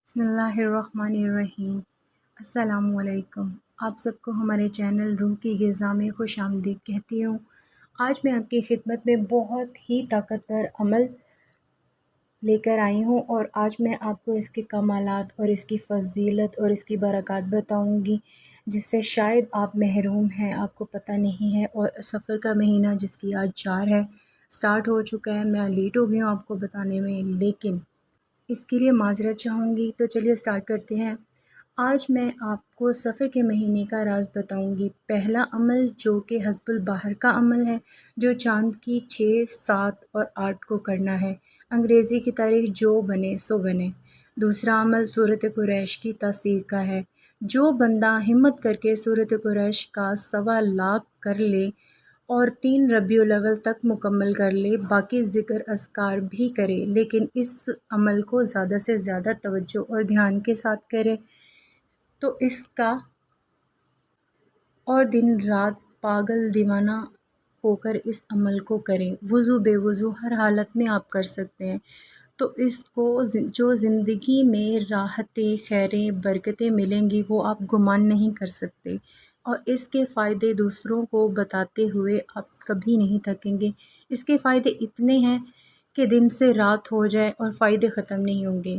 بسم اللہ الرحمن الرحیم۔ السلام علیکم۔ آپ سب کو ہمارے چینل روح کی غذا میں خوش آمدید کہتی ہوں۔ آج میں آپ کی خدمت میں بہت ہی طاقتور عمل لے کر آئی ہوں، اور آج میں آپ کو اس کے کمالات اور اس کی فضیلت اور اس کی برکات بتاؤں گی، جس سے شاید آپ محروم ہیں، آپ کو پتہ نہیں ہے۔ اور سفر کا مہینہ جس کی آج 4 ہے، سٹارٹ ہو چکا ہے۔ میں لیٹ ہو گئی ہوں آپ کو بتانے میں، لیکن اس کے لیے معذرت چاہوں گی۔ تو چلیے سٹارٹ کرتے ہیں۔ آج میں آپ کو سفر کے مہینے کا راز بتاؤں گی۔ پہلا عمل جو کہ حسب البحر کا عمل ہے، جو چاند کی 6، 7 اور 8 کو کرنا ہے۔ انگریزی کی تاریخ جو بنے سو بنے۔ دوسرا عمل سورۃ قریش کی تاثیر کا ہے۔ جو بندہ ہمت کر کے سورۃ قریش کا 1.25 لاکھ کر لے اور 3 ربیع الاول تک مکمل کر لے، باقی ذکر اذکار بھی کرے، لیکن اس عمل کو زیادہ سے زیادہ توجہ اور دھیان کے ساتھ کرے، تو اس کا اور دن رات پاگل دیوانہ ہو کر اس عمل کو کریں۔ وضو بے وضو ہر حالت میں آپ کر سکتے ہیں، تو اس کو جو زندگی میں راحتیں، خیریں، برکتیں ملیں گی وہ آپ گمان نہیں کر سکتے، اور اس کے فائدے دوسروں کو بتاتے ہوئے آپ کبھی نہیں تھکیں گے۔ اس کے فائدے اتنے ہیں کہ دن سے رات ہو جائے اور فائدے ختم نہیں ہوں گے۔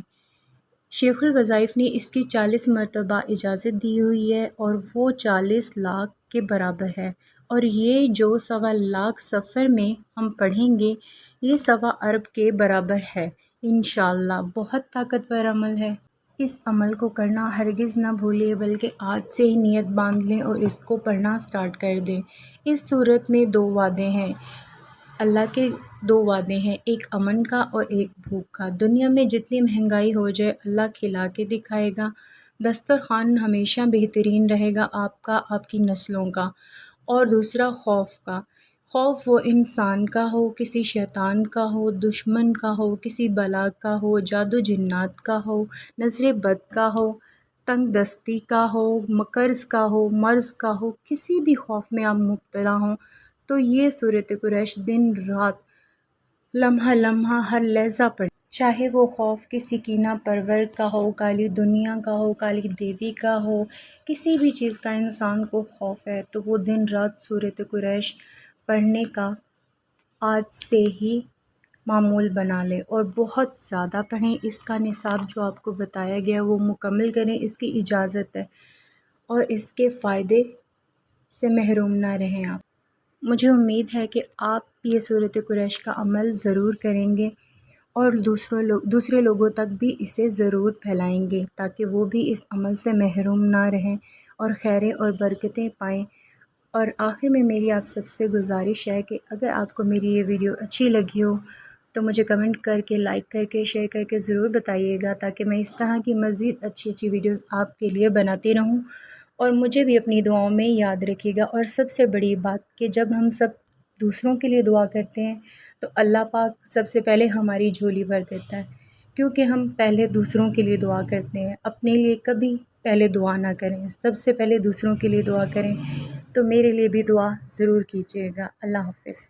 شیخ الوظائف نے اس کی 40 مرتبہ اجازت دی ہوئی ہے، اور وہ 40 لاکھ کے برابر ہے، اور یہ جو 1.25 لاکھ سفر میں ہم پڑھیں گے، یہ 1.25 ارب کے برابر ہے انشاءاللہ۔ بہت طاقتور عمل ہے۔ اس عمل کو کرنا ہرگز نہ بھولیں، بلکہ آج سے ہی نیت باندھ لیں اور اس کو پڑھنا سٹارٹ کر دیں۔ اس صورت میں 2 وعدے ہیں، اللہ کے 2 وعدے ہیں، ایک امن کا اور ایک بھوک کا۔ دنیا میں جتنی مہنگائی ہو جائے، اللہ کھلا کے دکھائے گا۔ دسترخوان ہمیشہ بہترین رہے گا آپ کا، آپ کی نسلوں کا۔ اور دوسرا خوف کا۔ خوف وہ انسان کا ہو، کسی شیطان کا ہو، دشمن کا ہو، کسی بلا کا ہو، جادو جنات کا ہو، نظر بد کا ہو، تنگ دستی کا ہو، قرض کا ہو، مرض کا ہو، کسی بھی خوف میں آپ مبتلا ہوں، تو یہ سورۃ قریش دن رات لمحہ لمحہ ہر لحظہ پڑھیں۔ چاہے وہ خوف کسی کینہ پرور کا ہو، کالی دنیا کا ہو، کالی دیوی کا ہو، کسی بھی چیز کا انسان کو خوف ہے، تو وہ دن رات سورۃ قریش پڑھنے کا آج سے ہی معمول بنا لے، اور بہت زیادہ پڑھیں۔ اس کا نصاب جو آپ کو بتایا گیا وہ مکمل کریں، اس کی اجازت ہے، اور اس کے فائدے سے محروم نہ رہیں آپ۔ مجھے امید ہے کہ آپ یہ سورۃ قریش کا عمل ضرور کریں گے، اور دوسرے لوگوں تک بھی اسے ضرور پھیلائیں گے، تاکہ وہ بھی اس عمل سے محروم نہ رہیں اور خیریں اور برکتیں پائیں۔ اور آخر میں میری آپ سب سے گزارش ہے کہ اگر آپ کو میری یہ ویڈیو اچھی لگی ہو تو مجھے کمنٹ کر کے، لائک کر کے، شیئر کر کے ضرور بتائیے گا، تاکہ میں اس طرح کی مزید اچھی اچھی ویڈیوز آپ کے لیے بناتی رہوں، اور مجھے بھی اپنی دعاؤں میں یاد رکھیے گا۔ اور سب سے بڑی بات کہ جب ہم سب دوسروں کے لیے دعا کرتے ہیں تو اللہ پاک سب سے پہلے ہماری جھولی بھر دیتا ہے، کیونکہ ہم پہلے دوسروں کے لیے دعا کرتے ہیں، اپنے لیے کبھی پہلے دعا نہ کریں، سب سے پہلے دوسروں کے لیے دعا کریں۔ تو میرے لیے بھی دعا ضرور کیجیے گا۔ اللہ حافظ۔